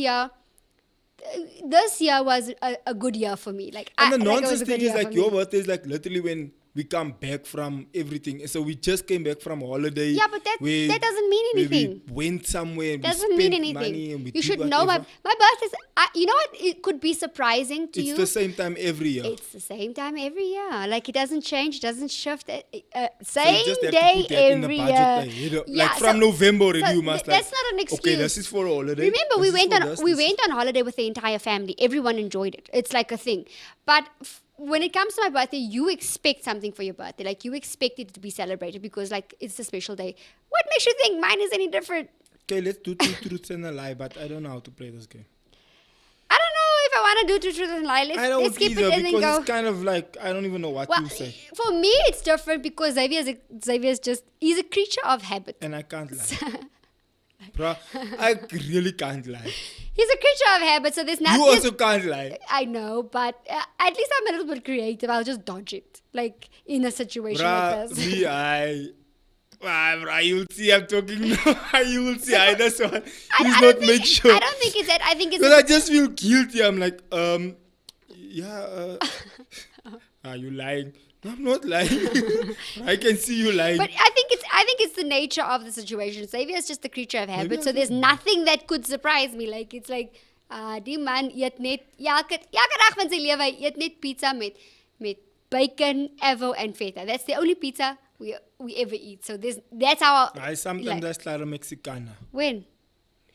year was a good year for me. Like, And the like it was nonsense a good thing year is like for your me. birthday is like literally when we come back from everything. So we just came back from holiday. Yeah, but that doesn't mean where anything. We went somewhere. And Doesn't we mean spent anything. Money and we You did should know whatever. my birthday's. You know what? It could be surprising to It's you. the same time every year. It's the same time every year. Like it doesn't change, it doesn't shift. So Same you just have day to put that in the every budget year. ahead of- Yeah, like from November already, so you must that's like, not an excuse. okay, this is for a holiday. Remember, we this is went for on this, we this went on holiday with the entire family. Everyone enjoyed it. It's like a thing. But when it comes to my birthday, you expect something for your birthday. Like you expect it to be celebrated because like it's a special day. What makes you think mine is any different? Okay, let's do two truths and a lie, but I don't know how to play this game. I don't know if I want to do truth and lie. I don't Let's keep either it and then because go. it's kind of like I don't even know what Well, to say, for me, it's different because Xavier's just he's a creature of habit. and I can't lie. Bruh, I really can't lie. He's a creature of habit, so there's nothing. You also can't lie. I know, but at least I'm a little bit creative. I'll just dodge it, like in a situation like Bruh, this. bruh, you will see I'm talking now. You will see I just want please I not don't make think, sure. I don't think it's that. I think it's. Because I just feel guilty. I'm like, are you lying? No, I'm not lying. I can see you lying. But I think it's the nature of the situation. Xavier's just a creature of habit, Maybe so I there's nothing that could surprise me. Like it's like, die man eet net elke dag van sy lewe eet net pizza met bacon, avo and feta. That's the only pizza we ever eat. So that's our. I sometimes I start a Mexicana. When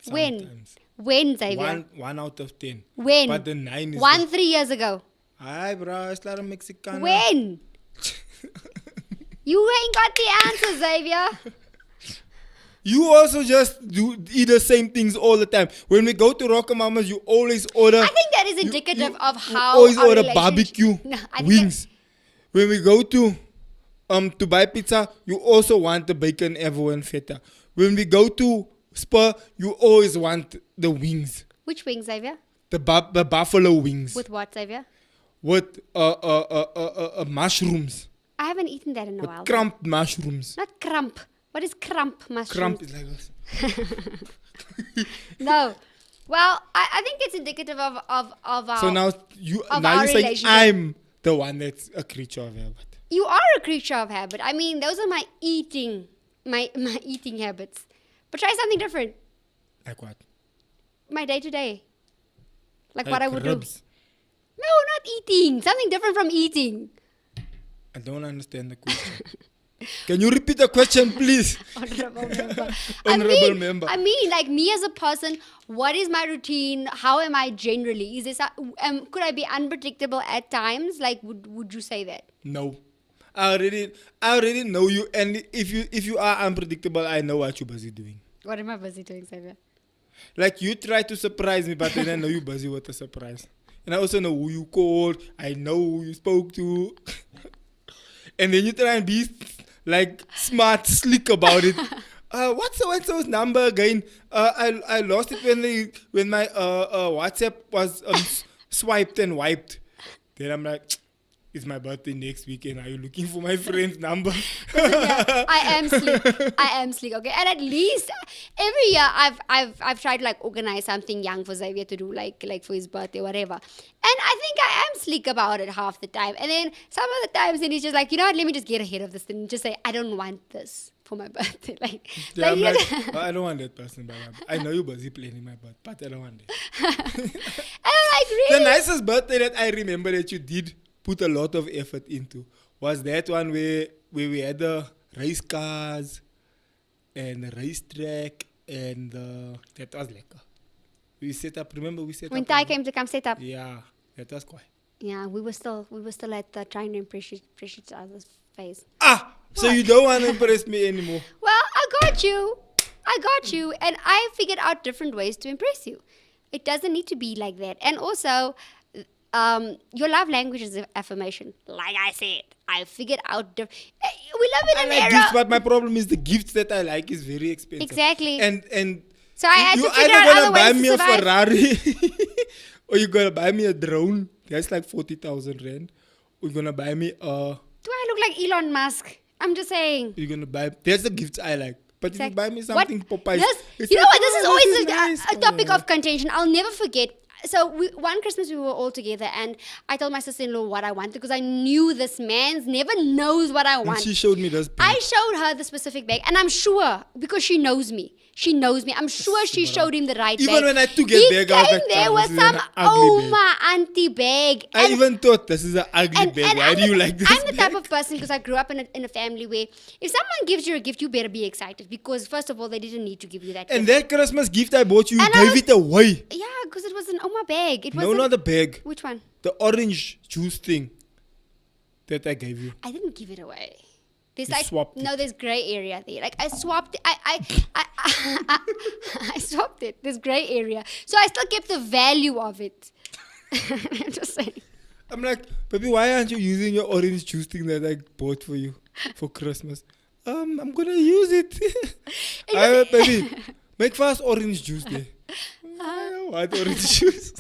Sometimes. when Xavier? One out of 10. When? But the 9 is 3 years ago. Hi, bro. I start a Mexicana. When? You ain't got the answer, Xavier. You also just eat the same things all the time. When we go to Rockamama's, you always order. I think that is indicative of how. You always our order relationship- barbecue No, I think wings. When we go to buy pizza, you also want the bacon, avo, and feta. When we go to Spur, you always want the wings, Which wings, Xavier? the buffalo wings With what, Xavier? with mushrooms, I haven't eaten that in a with while. crump mushrooms. Not crump. What is crump mushrooms? Crump is like this. No. Well, I think it's indicative of our. So now of you're our saying relationship. I'm the one that's a creature of habit. You are a creature of habit. I mean, those are my eating habits. But try something different. Like what? My day to day. Like Like what I would ribs. do. No, not eating. Something different from eating. I don't understand the question. Can you repeat the question, please? Honorable member. Honorable member. I mean, like me as a person, what is my routine? How am I generally? Is this could I be unpredictable at times? Like, would you say that? No. I already know you, and if you are unpredictable, I know what you're busy doing. What am I busy doing, Xavier? Like you try to surprise me, but then I know you're busy with the surprise. And I also know who you called. I know who you spoke to. And then you try and be like smart, slick about it. What's so and so's number again? I lost it when my WhatsApp was swiped and wiped. Then I'm like, it's my birthday next weekend. Are you looking for my friend's number? Yeah, I am sleek. Okay, and at least every year I've tried to like organize something young for Xavier to do, like for his birthday, whatever. And I think I am sleek about it half the time. And then some of the times, then he's just like, you know what? Let me just get ahead of this and just say, I don't want this for my birthday. Yeah, I'm like, I don't want that person. But I know you're busy planning my birthday, but I don't want it. And I'm like, really? The nicest birthday that I remember that you did put a lot of effort into was that one where we had the race cars and the racetrack and that was lekker. We set up. Remember we set When up. Ty came to come set up. Yeah, that was quite. Yeah, we were still at the trying to impress each other's face. So you don't want to impress me anymore. Well, I got you, and I figured out different ways to impress you. It doesn't need to be like that. And also, your love language is affirmation. Like I said, I figured out. We live in I an like era. gifts, but my problem is the gifts that I like is very expensive. Exactly. And So I had you to figure out either other gonna buy ways me to a survive. Ferrari or you're gonna buy me a drone. That's like 40,000 rand. Or you're gonna buy me a. Do I look like Elon Musk? I'm just saying. You're gonna buy. That's the gifts I like. But if you buy me something Popeyes, You know what? This is always nice. a topic of contention. I'll never forget. So one Christmas we were all together, and I told my sister-in-law what I wanted because I knew this man's never knows what I And want. she showed me this. I showed her the specific bag, and I'm sure because she knows me. She knows me. I'm sure she showed him the right bag. Even when I took it bag, I was like, he came there "Oh, with this is some an ugly bag." Oma auntie bag. I even thought this is an ugly bag. Why do you like this? I'm the type bag? of person because I grew up in a family where if someone gives you a gift, you better be excited because first of all, they didn't need to give you that And gift. that Christmas gift I bought you, you And I gave was- it away. Yeah, because it was an Oma bag. It No, wasn't. not the bag. Which one? The orange juice thing that I gave you. I didn't give it away. There's You swapped it. there's gray area there. Like I swapped it. I swapped it. There's gray area. So I still kept the value of it. I'm just saying. I'm like, baby, why aren't you using your orange juice thing that I bought for you for Christmas? I'm gonna use it. Baby, make fast orange juice there. I don't want orange juice.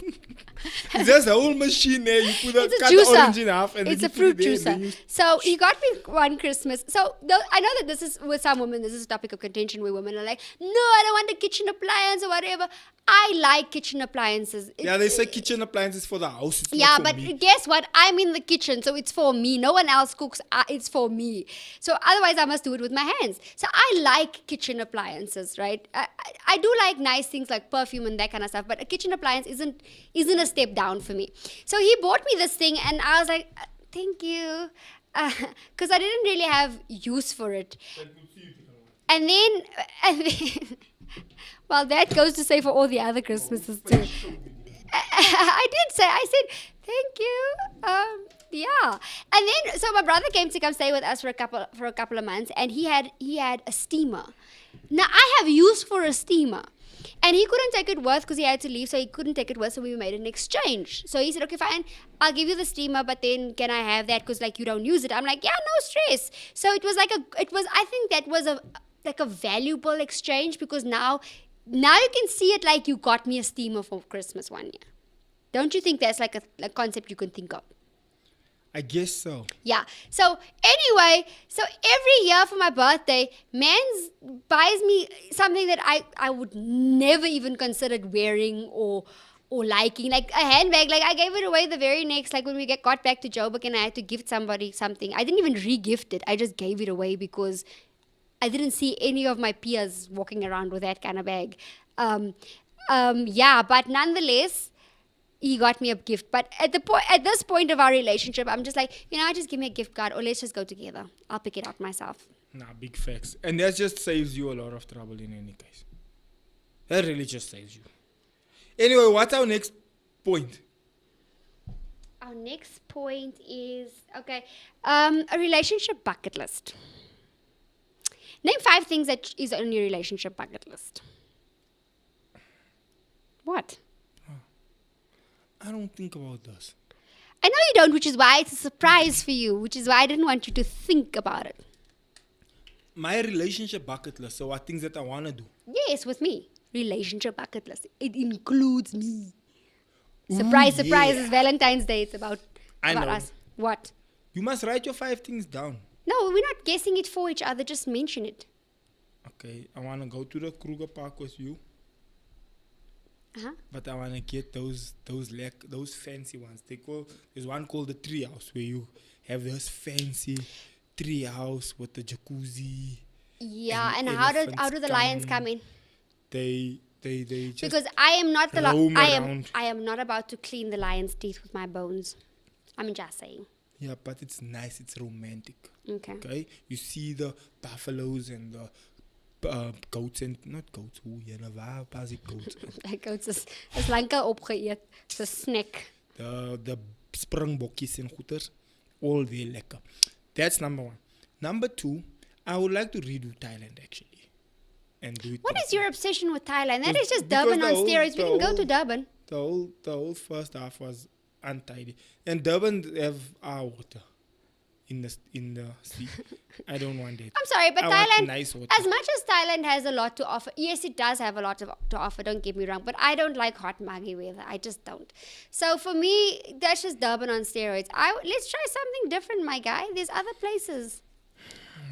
It's just a whole machine there. You put It's a cut the juicer. orange in half and It's then a you fruit put it there and then juicer. So he got me one Christmas. So I know that this is with some women. This is a topic of contention where women are like, "No, I don't want a kitchen appliance or whatever." I like kitchen appliances. Yeah, they say kitchen appliances for the house. It's Yeah, not for but me. guess what? I'm in the kitchen, so it's for me. No one else cooks. It's for me. So otherwise, I must do it with my hands. So I like kitchen appliances, right? I do like nice things like perfume and that kind of stuff, but a kitchen appliance isn't a step down for me. So he bought me this thing, and I was like, "Thank you," because I didn't really have use for it. And then well, that goes to say for all the other Christmases too. I said, thank you. Yeah. And then, so my brother came to come stay with us for a couple of months, and he had a steamer. Now, I have use for a steamer. And he couldn't take it with because he had to leave, so he couldn't take it with, so we made an exchange. So he said, okay, fine, I'll give you the steamer, but then can I have that because, like, you don't use it? I'm like, yeah, no stress. So it was I think that was a valuable exchange because now you can see it like you got me a steamer for Christmas one year. Don't you think that's like a concept you can think of? I guess so. Yeah. So anyway, every year for my birthday, Mans buys me something that I would never even considered wearing or liking, like a handbag. Like I gave it away the very next, like when we got back to Joburg and I had to gift somebody something. I didn't even re-gift it. I just gave it away because I didn't see any of my peers walking around with that kind of bag. Yeah, but nonetheless, he got me a gift. But at this point of our relationship, I'm just like, just give me a gift card or let's just go together. I'll pick it out myself. Nah, big facts. And that just saves you a lot of trouble in any case. That really just saves you. Anyway, what's our next point? Our next point is, a relationship bucket list. Name 5 things that is on your relationship bucket list. What? I don't think about this. I know you don't, which is why it's a surprise for you, which is why I didn't want you to think about it. My relationship bucket list. So what things that I want to do. Yes, with me. Relationship bucket list. It includes me. Surprise, surprise, yeah. it's Valentine's Day. It's about I know. us. What? You must write your 5 things down. No, we're not guessing it for each other. Just mention it. Okay, I want to go to the Kruger Park with you. Uh-huh. But I want to get those fancy ones. There's one called the tree house where you have this fancy tree house with the jacuzzi. Yeah, and And how do elephants the lions come. come in? They just Because I am not the roam I around. am not about to clean the lion's teeth with my bones. I'm just saying. yeah, but it's nice. It's romantic. Okay. Okay, you see the buffaloes and the goats and not goats. Hoe jy nou waar pas ek goats? Like it's lanka opgeëet. It's a snack. The springbokkies and goeters, all very lekker. That's number 1. Number 2, I would like to redo Thailand actually, and do it. What is properly. your obsession with Thailand? That is just Because Durban the on whole- steroids. We the can go to whole- Durban. The whole first half was untidy, and Durban have our water in the sea. I don't want it. I'm sorry, but I want Thailand, nice water. as much as Thailand has a lot to offer, yes, it does have a lot to offer, don't get me wrong, but I don't like hot, muggy weather. I just don't. So for me, that's just Durban on steroids. Let's try something different, my guy. There's other places.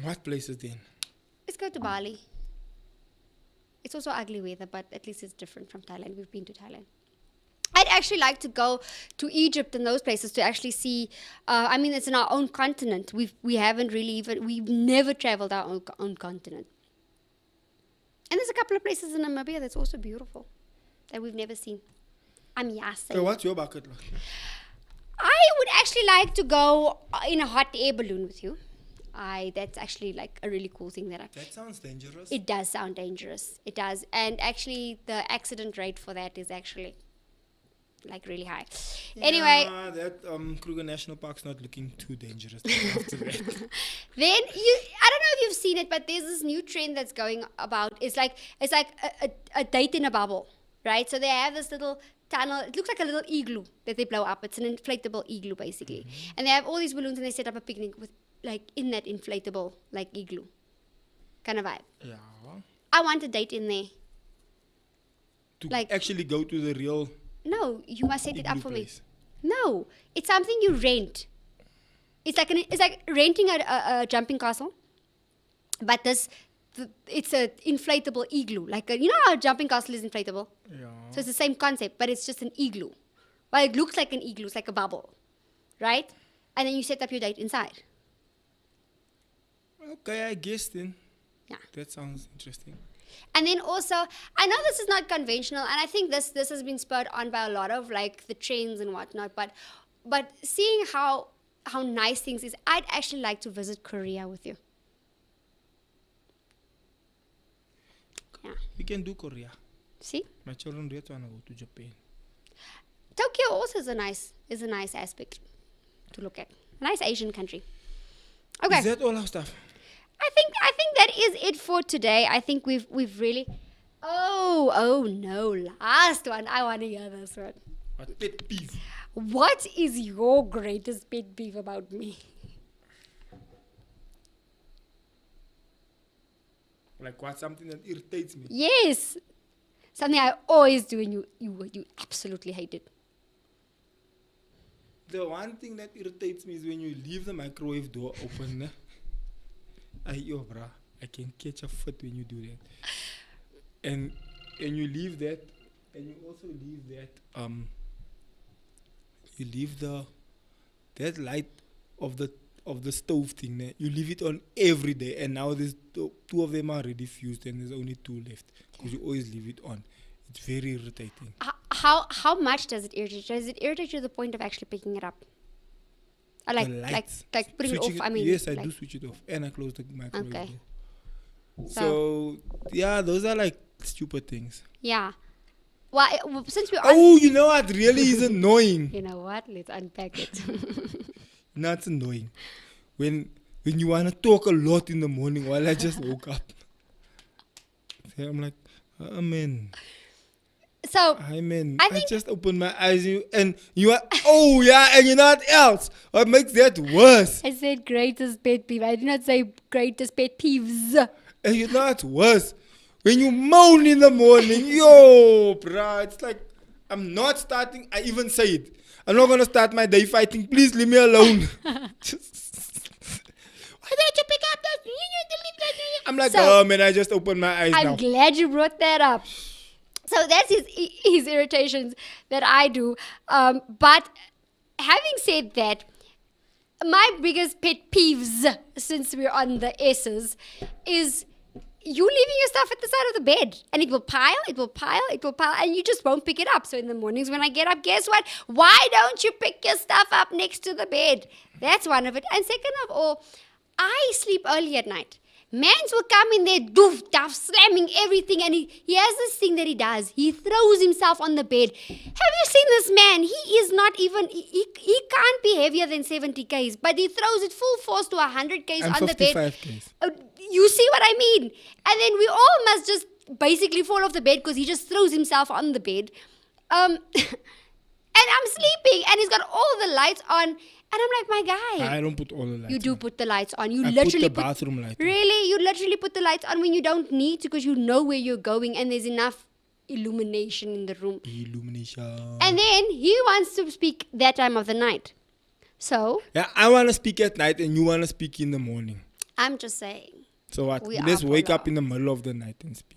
What places then? Let's go to Bali. It's also ugly weather, but at least it's different from Thailand. We've been to Thailand. I'd actually like to go to Egypt and those places to actually see. I mean, it's in our own continent. We've never traveled our own continent. And there's a couple of places in Namibia that's also beautiful that we've never seen. I'm yasing. So what's your bucket list? I would actually like to go in a hot air balloon with you. That's actually like a really cool thing that That sounds dangerous. it does sound dangerous. It does. And actually the accident rate for that is actually like really high. Anyway, Yeah, that Kruger National Park's not looking too dangerous after that. then I don't know if you've seen it, but there's this new trend that's going about. It's like a date in a bubble, right? So they have this little tunnel. It looks like a little igloo that they blow up. It's an inflatable igloo basically, and they have all these balloons and they set up a picnic with like in that inflatable like igloo kind of vibe. Yeah. I want a date in there. To Like- actually go to the real No, you must set it up igloo for place. me. No, it's something you rent. It's like renting a jumping castle, but it's a inflatable igloo. Like you know how a jumping castle is inflatable, Yeah. so it's the same concept, but it's just an igloo. Well, it looks like an igloo. It's like a bubble, right? And then you set up your date inside. Okay, I guess then. Yeah. That sounds interesting. And then also, I know this is not conventional, and I think this has been spurred on by a lot of like the trends and whatnot. But seeing how nice things is, I'd actually like to visit Korea with you. Yeah. We can do Korea. See, My children really want to go to Japan. Tokyo also is a nice aspect to look at. A nice Asian country. Okay. Is that all our stuff? I think that is it for today. I think we've really. Oh no! Last one. I want to hear this one. What pet peeve? What is your greatest pet peeve about me? Like what? Something that irritates me. Yes, something I always do, and you absolutely hate it. The one thing that irritates me is when you leave the microwave door open. Yo, bruh, I can catch a foot when you do that. And you leave that, and you also leave that you leave that light of the stove thing there. You leave it on every day, and now there's two of them are already fused, and there's only 2 left because you always leave it on. It's very irritating. How much does it irritate you? Does it irritate you to the point of actually picking it up? Or The lights. like putting it off? Switching I mean, yes, I like, do switch it off, and I close the microwave Okay. door. So yeah, those are like stupid things. Yeah. Well, since we're on, Oh, you know what really is annoying? you know what? Let's unpack it. No, it's annoying. When you wanna talk a lot in the morning while I just woke up. So I'm like, man. So I mean, I I think- just opened my eyes and you are, oh yeah, and you know what else? What makes that worse? I said greatest pet peeve. I did not say greatest pet peeves. And you know what's worse? When you moan in the morning, yo, bruh, it's like, I'm not starting, I even say it. I'm not gonna start my day fighting. Please leave me alone. Why didn't you pick up that? I'm like, So- oh man, I just opened my eyes I'm now. glad you brought that up. So that's his irritations that I do. But having said that, my biggest pet peeves since we're on the S's is you leaving your stuff at the side of the bed, and it will pile, and you just won't pick it up. So in the mornings when I get up, guess what? Why don't you pick your stuff up next to the bed? That's one of it. And second of all, I sleep early at night. Mans will come in there, doof, duff, slamming everything, and he has this thing that he does. He throws himself on the bed. Have you seen this man? He is not even, he can't be heavier than 70 Ks, but he throws it full force to 100 Ks I'm on the bed. 55 Ks. You see what I mean? And then we all must just basically fall off the bed because he just throws himself on the bed. And I'm sleeping, and he's got all the lights on. And I'm like, my guy, I don't put all the lights you do on. put the lights on. You I literally put the bathroom light on. Really? You literally put the lights on when you don't need to because you know where you're going and there's enough illumination in the room. Illumination. And then he wants to speak that time of the night. So Yeah, I want to speak at night and you want to speak in the morning. I'm just saying. So what? We Let's are wake polar. up in the middle of the night and speak.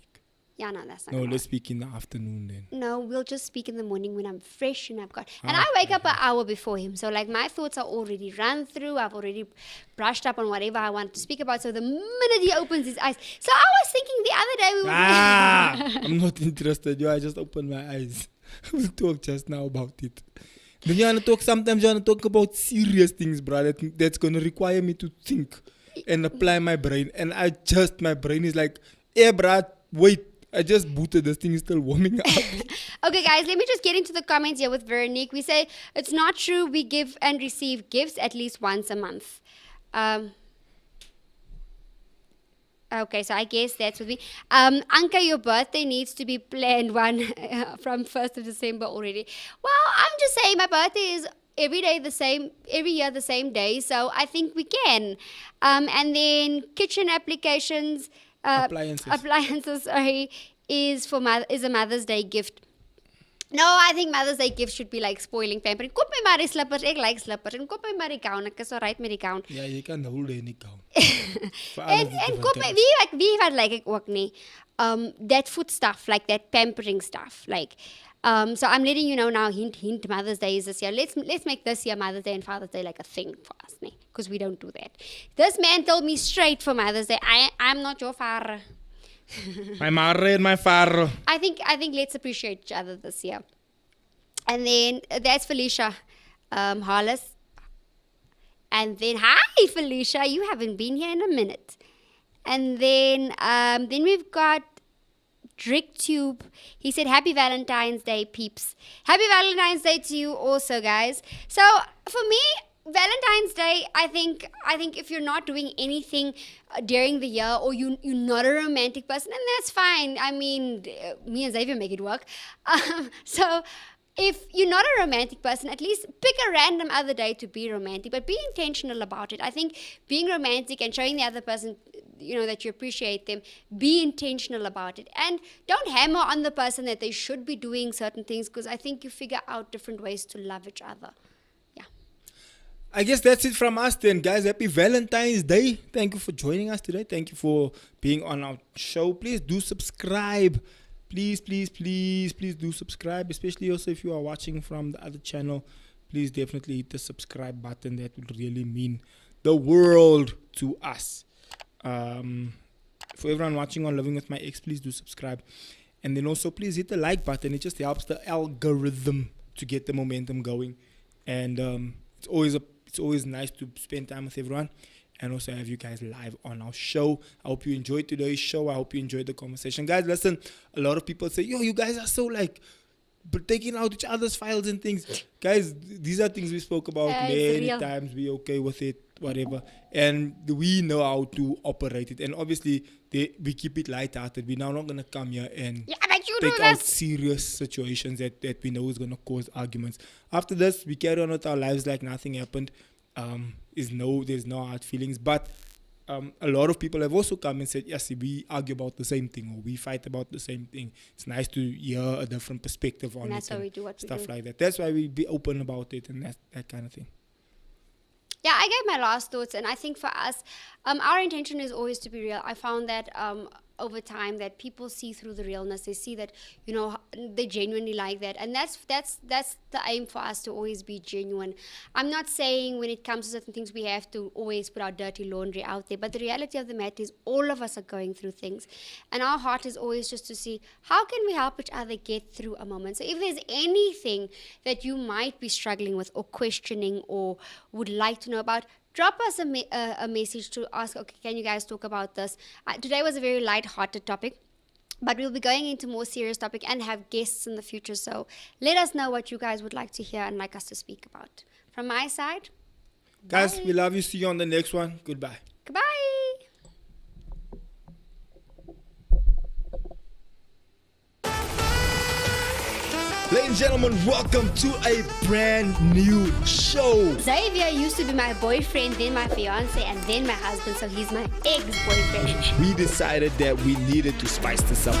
Yeah, no, that's not No, gonna let's speak in the afternoon then. No, we'll just speak in the morning when I'm fresh and I've got. And I wake up an hour before him. So, like, my thoughts are already run through. I've already brushed up on whatever I want to speak about. So, the minute he opens his eyes. So, I was thinking the other day we were. I'm not interested. Yo, I just opened my eyes. We'll talk just now about it. Then you want to talk, sometimes you want to talk about serious things, bro. That's going to require me to think and apply my brain. And my brain is like, hey, bro, wait. I just booted. This thing is still warming up. Okay, guys, let me just get into the comments here with Veronique. We say, it's not true. We give and receive gifts at least once a month. Okay, so I guess that's with me. Anka, your birthday needs to be planned one from 1st of December already. Well, I'm just saying my birthday is every year the same day. So I think we can. And then kitchen applications. Appliances, sorry, is a Mother's Day gift. No, I think Mother's Day gift should be like spoiling, pampering. Koop my maar die slippers, ek like slippers. En koop my maar die gown, ek is alright met die gown. Ja, jy kan die whole day nie gown. En koop my, wie wat like ek ook nie. That food stuff, like that pampering stuff. Like, so I'm letting you know now, hint, Mother's Day is this year. Let's make this year Mother's Day and Father's Day like a thing for us, because we don't do that. This man told me straight for Mother's Day, I'm not your father. My mother and my father. I think let's appreciate each other this year. And then that's Felicia Hollis. And then, hi Felicia, you haven't been here in a minute. And then we've got DrickTube. He said, Happy Valentine's Day, peeps. Happy Valentine's Day to you also, guys. So for me, Valentine's Day, I think if you're not doing anything during the year, or you're not a romantic person, then that's fine. I mean, me and Xavier make it work. So if you're not a romantic person, at least pick a random other day to be romantic, but be intentional about it. I think being romantic and showing the other person, that you appreciate them, be intentional about it. And don't hammer on the person that they should be doing certain things, because I think you figure out different ways to love each other. I guess that's it from us then, guys. Happy Valentine's Day. Thank you for joining us today. Thank you for being on our show. Please do subscribe. Please do subscribe. Especially also if you are watching from the other channel. Please definitely hit the subscribe button. That would really mean the world to us. For everyone watching on Living With My Ex, please do subscribe. And then also please hit the like button. It just helps the algorithm to get the momentum going. And it's always nice to spend time with everyone and also have you guys live on our show. I hope you enjoyed today's show. I hope you enjoyed the conversation. Guys, listen, a lot of people say, yo, you guys are so but taking out each other's files and things. Guys, these are things we spoke about many times. We're okay with it. whatever. And we know how to operate it. And obviously, we keep it light-hearted. We're now not going to come here and Yeah, but you do take out this. serious situations that we know is going to cause arguments. After this, we carry on with our lives like nothing happened. There's no hard feelings. But a lot of people have also come and said, yes, we argue about the same thing or we fight about the same thing. It's nice to hear a different perspective on And it. that's why we do what we stuff do. like that. That's why we be open about it and that kind of thing. Yeah, I gave my last thoughts, and I think for us, our intention is always to be real. I found that over time that people see through the realness. They see that, you know, they genuinely like that, and that's the aim for us, to always be genuine. I'm not saying when it comes to certain things we have to always put our dirty laundry out there, but the reality of the matter is all of us are going through things, and our heart is always just to see how can we help each other get through a moment. So if there's anything that you might be struggling with or questioning or would like to know about, drop us a message to ask, okay, can you guys talk about this? Today was a very light-hearted topic, but we'll be going into more serious topic and have guests in the future. So let us know what you guys would like to hear and like us to speak about. From my side, Guys, bye. we love you. See you on the next one. Goodbye. Goodbye. Ladies and gentlemen, welcome to a brand new show. Xavier used to be my boyfriend, then my fiance, and then my husband, so he's my ex-boyfriend. We decided that we needed to spice this up.